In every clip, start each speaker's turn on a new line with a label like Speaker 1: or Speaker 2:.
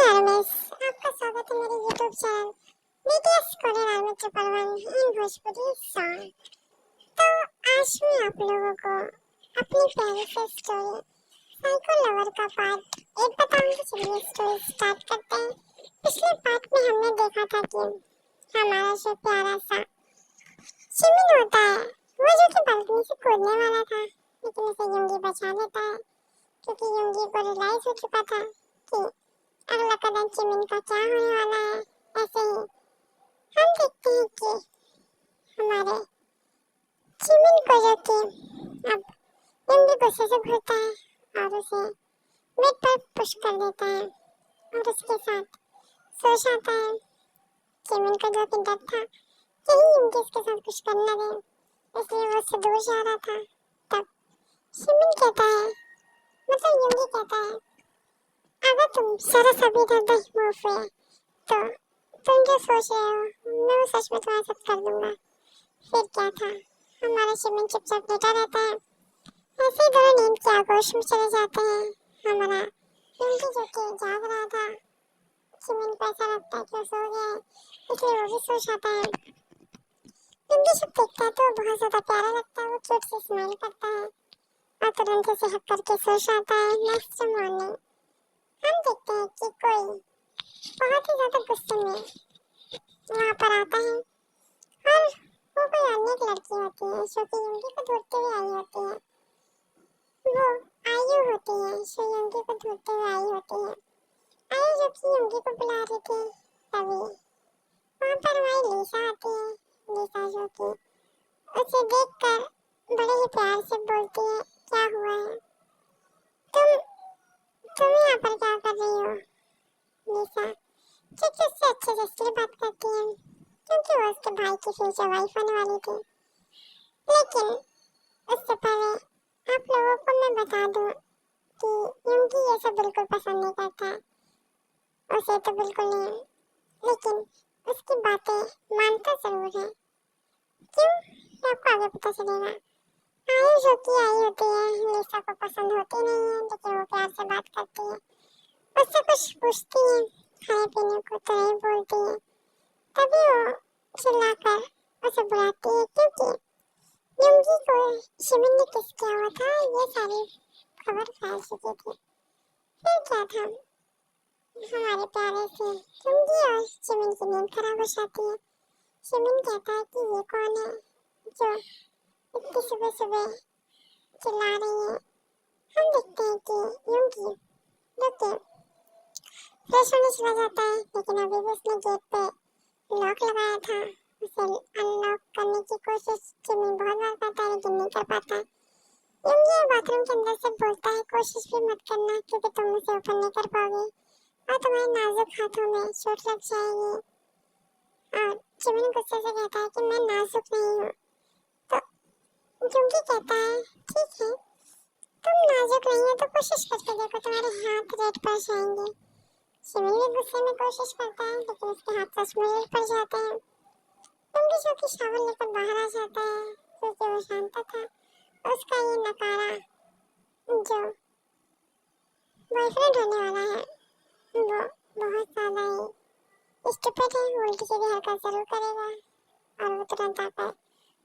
Speaker 1: रमेश, आपका स्वागत है मेरे YouTube channel BTS Korean army triple one in Bhojpuri song. तो आज मैं आप लोगों को अपनी प्यारी सी स्टोरी साइको लवर का पार्ट 8 बताऊंगी। चलिए स्टोरी स्टार्ट करते हैं। पिछले पार्ट में हमने देखा था कि हमारा जो प्यारा सा चिमिन होता है वो जो कि बालकनी से कूदने वाला था, लेकिन उसे युंगी बचा लेता है क्योंकि युंगी को रियलाइज हो चुका था कि अगला कदम चिमिन का क्या होने वाला है। ऐसे ही हम देखते हैं कि हमारे चिमिन को जो कि अब युंगी गुस्से से घूरता है और उसे बेड पर पुश कर देता है और उसके साथ सो जाता है। चिमिन को जो कि डर था यही युंगी उसके साथ कुछ कर न दे, इसलिए वो उससे दूर जा रहा था। तब चिमिन कहता है, मतलब युंगी कहता है, अगर तुम सारा सभी धंधा ही मूव हुए तो तुम जो सोच रहे हो मैं वो सच में तुम्हारे साथ कर दूंगा। फिर क्या था, हमारा चिमिन चुपचाप लेटा रहता है। ऐसे ही दोनों नींद की आगोश में चले जाते हैं। हमारा युंगी जो कि जाग रहा था, चिमिन को ऐसा लगता है कि वो सो गया है, इसलिए वो भी सो जाता है। युंगी जब देखता है तो बहुत ज्यादा प्यारा लगता है। वो क्यूट से स्माइल करता है और तुरंत से हक करके सो जाता है। नेक्स्ट मॉर्निंग हम देखते हैं कि कोई बहुत ही ज्यादा गुस्से में वहाँ पर आता है और वो कोई अन्य एक लड़की होती है जो कि युंगी को ढूंढते हुए आई होती है। वो आयु होती है जो युंगी को ढूंढते हुए आई होती है। आयु जो कि युंगी को बुला रही थी, तभी वहाँ पर हमारी लीसा आती है। लीसा जो कि उसे देखकर बड़े ही प्यार से बोलती है, क्या हुआ है, तुम तुम यहाँ पर क्या कर रही हो। लीसा क्योंकि उससे अच्छे से इसलिए बात करती है क्योंकि वो उसके भाई की फ्यूचर वाइफ होने वाली थी। लेकिन उससे पहले आप लोगों को मैं बता दूं कि युंगी ये सब बिल्कुल पसंद नहीं करता, उसे तो बिल्कुल नहीं, लेकिन उसकी बातें मानता जरूर है। क्यों, ये आपको आगे पता चलेगा। आयु जो कि आई होती है लीसा को पसंद होती नहीं है, लेकिन वो प्यार से बात करती है, उससे कुछ पूछती है, खाने पीने को तो नहीं बोलती है। तभी वो चिल्लाकर उसे बुलाती है क्योंकि युंगी को शिमिन ने किस किया हुआ था, ये सारी खबर फैल चुकी थी। फिर क्या था, हमारे प्यारे से युंगी और शिमिन की नींद खराब हो जाती है। शिमिन कहता है कि ये कौन है जो इतनी सुबह सुबह चिल्ला रही है। हम देखते हैं कि युंगी जो कि फ्रेश होने चला जाता है, लेकिन अभी भी उसने गेट पे लॉक लगाया था। उसे अनलॉक करने की कोशिश चिमिन बहुत बार करता है लेकिन नहीं कर पाता। युंगी बाथरूम के अंदर से बोलता है, कोशिश भी मत करना क्योंकि तुम उसे ओपन नहीं कर पाओगे और तुम्हारे नाजुक हाथों में चोट लग जाएगी। और चिमिन गुस्से से कहता है कि मैं नाजुक नहीं हूँ। तो युंगी कहता है, ठीक है तुम नाजुक नहीं हो तो कोशिश करके देखो, तुम्हारे हाथ रेत पर जाएंगे। चिमिन भी गुस्से में कोशिश करता है लेकिन उसके हाथ सच में रेत पर जाते हैं। युंगी जो कि शावर लेकर बाहर आ जाता है क्योंकि वो जानता था उसका ये नकारा जो बॉयफ्रेंड होने वाला है वो बहुत ज्यादा ही स्टूपिड है, वो उल्टी सीधी हरकत जरूर करेगा। और वो तुरंत आकर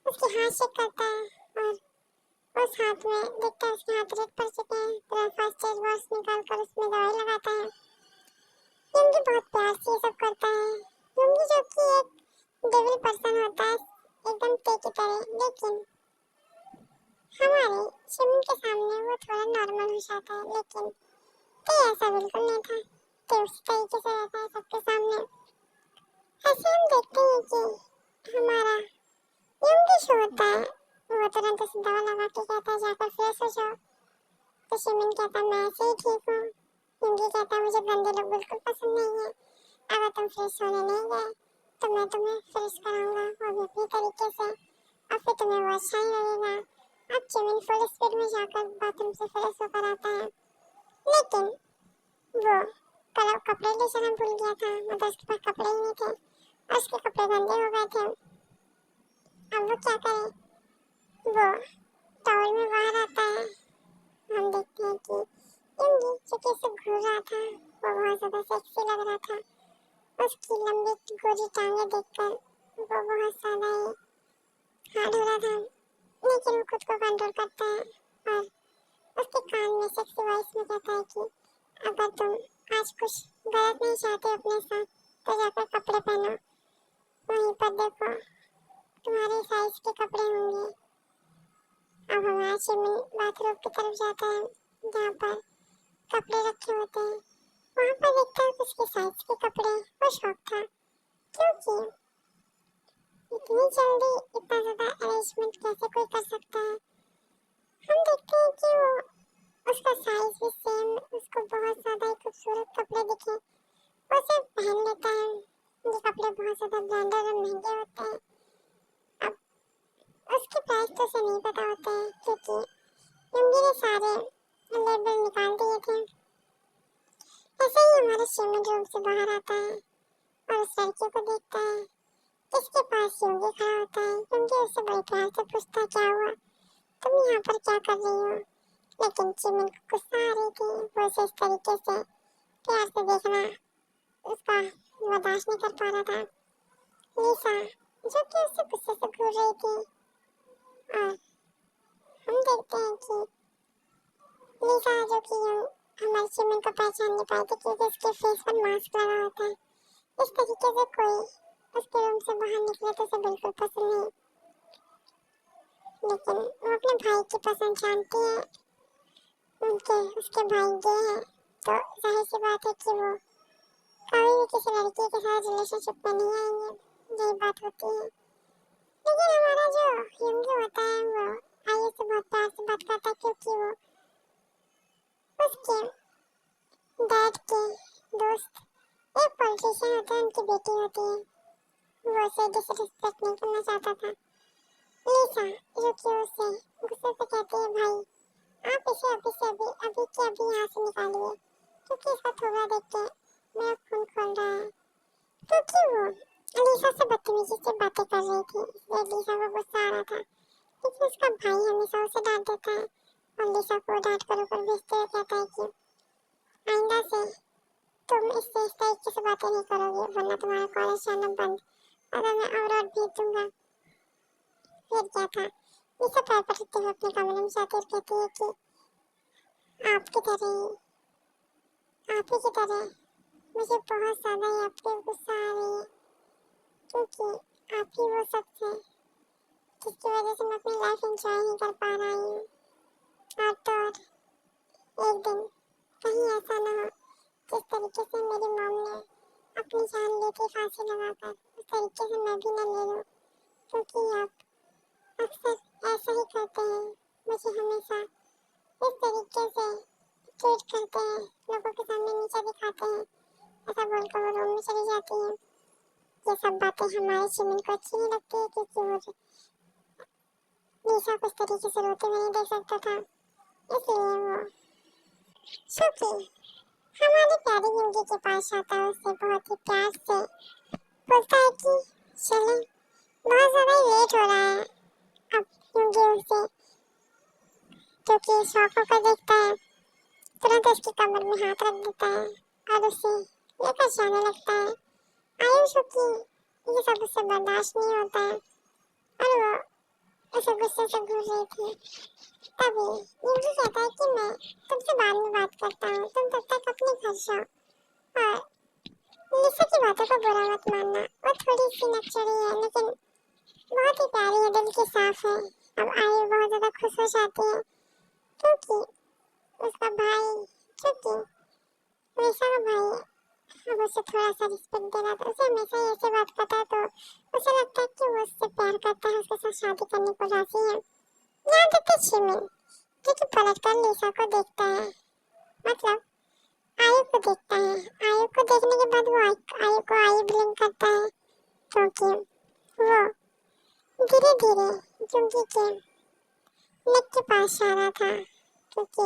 Speaker 1: उसके हाथ चेक करता है और उस हाथ में देखता है उसके हाथ रेत पड़ चुके हैं। तुरंत फर्स्ट एड बॉक्स निकाल कर उसमें दवाई लगाता है। युंगी बहुत प्यार से ये सब करता है। युंगी जो कि एक डेविल पर्सन होता है एकदम ते की तरह, लेकिन हमारे चिमिन के सामने वो थोड़ा नॉर्मल हो जाता है। लेकिन ते ऐसा बिल्कुल नहीं था, ते उसी तरीके से रहता है सबके सामने। ऐसे हम देखते हैं कि हमारा युंगी जो होता है वो तुरंत उसे दवा लगा के कहता है जाकर फ्रेश हो जाओ। तो चिमिन कहता है मैं ऐसे ही ठीक हूँ। युंगी कहता है मुझे गंदे लोग बिल्कुल पसंद नहीं है, अगर तुम फ्रेश होने नहीं गए तो मैं तुम्हें फ्रेश कराऊंगा वो भी अपने तरीके से, और फिर तुम्हें वो अच्छा ही लगेगा। अब चिमिन फुल स्पीड में जाकर बाथरूम से फ्रेश होकर आता है, लेकिन वो कपड़े ले जाना भूल गया था, मतलब उसके पास कपड़े ही नहीं थे और उसके कपड़े गंदे हो गए थे। अब वो क्या करे, वो टॉवल में बाहर आता है। हम देखते हैं कि युंगी जो कि उसे घूर रहा था वो बहुत ज्यादा सेक्सी लग रहा था। उसकी लंबी गोरी टांगे देखकर वो बहुत ज्यादा हार्ड हो रहा था, लेकिन वो खुद को कंट्रोल करता है और उसके कान में सेक्सी वॉइस में कहता है कि अगर तुम आज कुछ गलत नहीं चाहते अपने साथ तो जाकर कपड़े पहनो, वहीं पर देखो तुम्हारे साइज के कपड़े होंगे। अब हमारा चिमन बाथरूम की तरफ जाता है जहाँ पर कपड़े रखे होते हैं। वहाँ पर देखता है उसके साइज के कपड़े। वो शौक था क्योंकि इतनी जल्दी इतना ज्यादा अरेंजमेंट कैसे कोई कर सकता है। हम देखते हैं कि वो उसका साइज भी सेम, उसको बहुत ज्यादा ही खूबसूरत कपड़े दिखे वो उसे पहन लेता है। ये कपड़े बहुत ज्यादा ब्रांडेड और महंगे होते हैं। अब उसके प्राइस तो उसे नहीं पता होते हैं क्योंकि लुंगी ने सारे लेबल निकाल दिए थे। ऐसे ही हमारा शिमन रूम से बाहर आता है और उस लड़की को देखता है जिसके पास योगी खड़ा होता है। योगी उससे बड़े प्यार से पूछता है क्या हुआ, तुम यहाँ पर क्या कर रही हो। लेकिन चिमिन को गुस्सा आ रही थी, वो उसे इस तरीके से प्यार से देखना उसका बर्दाश्त नहीं कर पा रहा था। लिसा जो कि उससे गुस्से से घूर रही थी और हम देखते हैं कि लिसा जो कि हमारे चिमिन को पहचान नहीं पाई थी क्योंकि उसके फेस पर मास्क लगा होता है। इस तरीके से कोई उसके रूम से बाहर निकले तो उसे बिल्कुल पसंद नहीं, लेकिन वो अपने भाई की पसंद जानती है। उसके भाई गे हैं तो जाहिर सी बात है कि वो कभी भी किसी लड़की के साथ रिलेशनशिप में नहीं आएंगे, यही बात होती है। लेकिन हमारा जो यंगी होता है वो आयु से बहुत प्यार से बात करता है क्योंकि वो उसके डैड के दोस्त एक पॉलिटिशियन होते हैं, उनकी बेटी होती है। वो उसे डिसरिस्पेक्ट नहीं करना चाहता था। लिसा जो कि उसे गुस्से से कहती है भाई आप इसे अभी से अभी के अभी यहाँ से निकालिए क्योंकि इसका थोड़ा देख के मेरा खून खोल रहा है। क्योंकि वो लिसा से बदतमीजी से बातें कर रही थी इसलिए लिसा को गुस्सा आ रहा था। लेकिन उसका भाई हमेशा उसे डांट देता है और लिसा को डांट कर ऊपर भेजते हुए कहता है कि आइंदा से तुम इससे इस तरीके से बातें नहीं करोगे वरना तुम्हारा कॉलेज जाना बंद और मैं अवरोध भेज दूंगा। फिर क्या था, लिसा पैर पटकते हुए अपने कमरे में जाती और कहती है कि आपकी तरह आप ही की तरह मुझे बहुत ज्यादा ही आप पे गुस्सा आ रही है क्योंकि आप ही वो शख्स है जिसकी वजह से मैं अपनी लाइफ एंजॉय नहीं कर पा रही हूँ। और तो और एक दिन कहीं ऐसा ना हो जिस तरीके से मेरी मॉम ने अपनी जान ली थी फांसी लगाकर उस तरीके से मैं भी ना ले लूँ क्योंकि आप अक्सर ऐसा ही करते हैं, मुझे हमेशा इस तरीके से ट्रीट करते हैं, लोगों के सामने नीचे दिखाते हैं। ऐसा बोलकर वो रूम में चली जाती है। ये सब बातें हमारे चिमिन को अच्छी नहीं लगती है क्योंकि वो निशा को इस तरीके से रोते हुए नहीं देख सकता था, इसलिए वो सुखी हमारी प्यारी जिंदगी के पास आता है उससे बहुत ही प्यार से बोलता है कि चले बहुत ज्यादा लेट हो रहा है। अब युंगी उसे क्योंकि शौकों को देखता है तुरंत उसकी कमर में हाथ रख देता है और उसे लेकर जाने लगता है। आयुष की ये सब उससे बर्दाश्त नहीं होता है और वो उसे गुस्से से घूर रही थी। तभी युंगी कहता है कि मैं तुमसे बाद में बात करता हूँ, तुम तब तक अपने घर जाओ। और लिसा की बातों को बुरा मत मानना, वो थोड़ी सी नकचरी है लेकिन बहुत ही प्यारी है, दिल की साफ है। अब आयु बहुत ज्यादा खुश हो जाती है क्योंकि उसका भाई जो कि लिसा का भाई है अब उसे थोड़ा सा रिस्पेक्ट दे रहा था। उसे हमेशा ही ऐसे बात करता है तो उसे लगता है कि वो उससे प्यार करता है, उसके साथ शादी करने को राजी है। यहाँ तक कि चिमिन जो कि पलट कर लिसा को देखता है, मतलब आयु को देखता है। आयु को देखने के बाद वो आयु को आई ब्लिंक करता है क्योंकि वो धीरे धीरे जुंगी के नेक के पास जा रहा था क्योंकि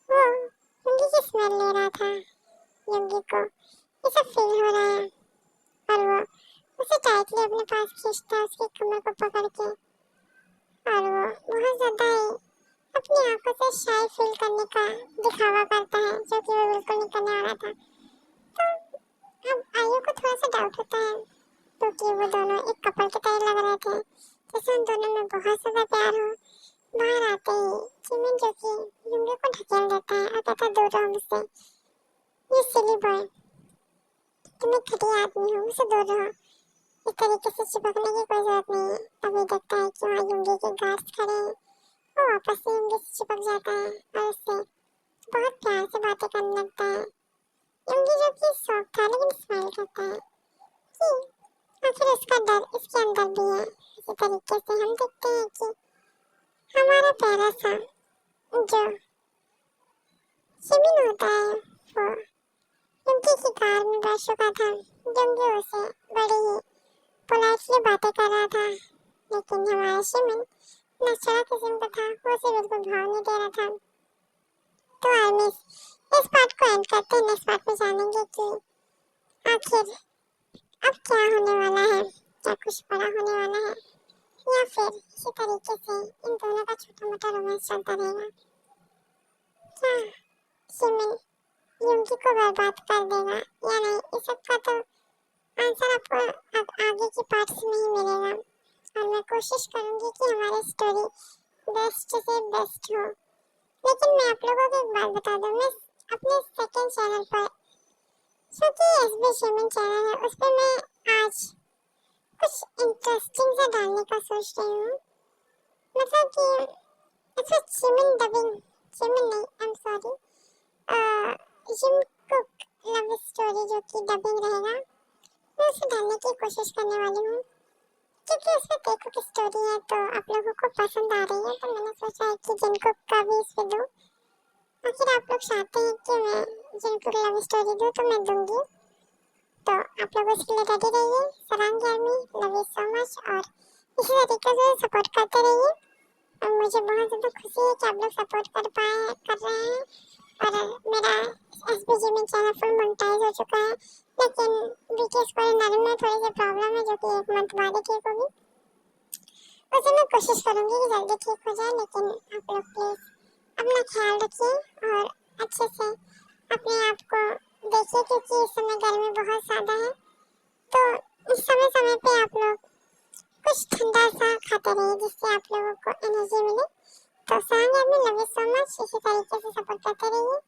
Speaker 1: वो जुंगी की स्मेल ले रहा था। जुंगी को ये सब फील हो रहा है और वो उसे टाइटली अपने पास खींचता है उसकी कमर को पकड़ के और वो बहुत ज्यादा ही अपनी आंखों से शाय फील करने का दिखावा करता है जो कि वो बिल्कुल नहीं करने वाला था। तो अब आयु को थोड़ा सा डाउट होता है, क्योंकि वो दोनों एक कपल की तरह लग रहे थे, जैसे उन दोनों में बहुत ज़्यादा प्यार हो। बाहर आते ही जिमिन जो कि यूंगी को ढकेल देता है और कहता है दूर रहो मुझसे, ये सिली बॉय, तुम एक घटिया आदमी हो, मुझसे दूर रहो, इस तरीके से चिपकने की कोई जरूरत नहीं है। तभी देखता है कि वहाँ यूंगी के गार्ड्स खड़े हैं, वो वापस से यूंगी से चिपक जाता है और उससे बहुत प्यार से बातें करने लगता है। यूंगी जो कि शौक था लेकिन स्माइल करता है कि आखिर उसका डर इसके अंदर भी है। इसी तरीके से हम देखते हैं कि हमारा प्यारा सा जो जिमिन होता है वो यूंगी की कार में बैठ चुका था। यूंगी उसे बड़ी ही पोलाइटली बातें कर रहा था, लेकिन हमारा जिमिन नशा किस्म का था, वो उसे बिल्कुल भाव नहीं दे रहा था। तो आर्मिस इस पार्ट को एंड करते हैं। नेक्स्ट पार्ट में जानेंगे कि आखिर अब क्या होने वाला है, क्या कुछ बड़ा होने वाला है, या फिर इसी तरीके से इन दोनों का छोटा मोटा रोमांस चलता रहेगा। क्या जिमिन यूंगी को बर्बाद कर देगा या नहीं, इस सबका तो आंसर आपको अब आगे की पार्ट्स में ही मिलेगा, और मैं कोशिश करूंगी कि हमारी स्टोरी बेस्ट से बेस्ट हो। लेकिन मैं आप लोगों को एक बात बता दूं, मैं अपने सेकंड चैनल पर, जो कि एसबी जिमिन चैनल है, उस पर मैं आज कुछ इंटरेस्टिंग सा डालने का सोच रही हूँ। मतलब कि अच्छा जिमिन डबिंग, जिमिन नहीं, I am sorry, gym cook love story जो कि डबिंग रहेगा, मैं उसे डालने की कोशिश करने वाली हूँ, क्योंकि उसमें कई कुक स्टोरी है तो आप लोगों को पसंद आ रही है, तो मैंने सोचा है कि जिन कुक का भी इस पे दूँ। आखिर आप लोग चाहते हैं कि मैं जिन कुक लव स्टोरी दूँ तो मैं दूंगी, तो आप लोग उसके लिए रेडी रहिए। Sarangi army, love you so much, और इसी तरीके से सपोर्ट करते रहिए। और मुझे बहुत ज़्यादा खुशी है कि आप लोग सपोर्ट कर रहे हैं। और मेरा SB Jimin channel full monetize हो चुका है, लेकिन बीटीएस कोरियन में थोड़ी सी प्रॉब्लम है जो कि 1 मंथ बाद ही ठीक होगी। वैसे मैं कोशिश करूंगी कि जल्दी ठीक हो जाए, लेकिन आप लोग प्लीज़ अपना ख्याल रखिए और अच्छे से अपने आप को देखिए, क्योंकि इस समय गर्मी बहुत ज़्यादा है। तो इस समय समय पे आप लोग कुछ ठंडा सा खाते रहिए, जिससे आप लोगों को एनर्जी मिले। तो sarangi army, love you so much, इसी तरीके से सपोर्ट करते रहिए।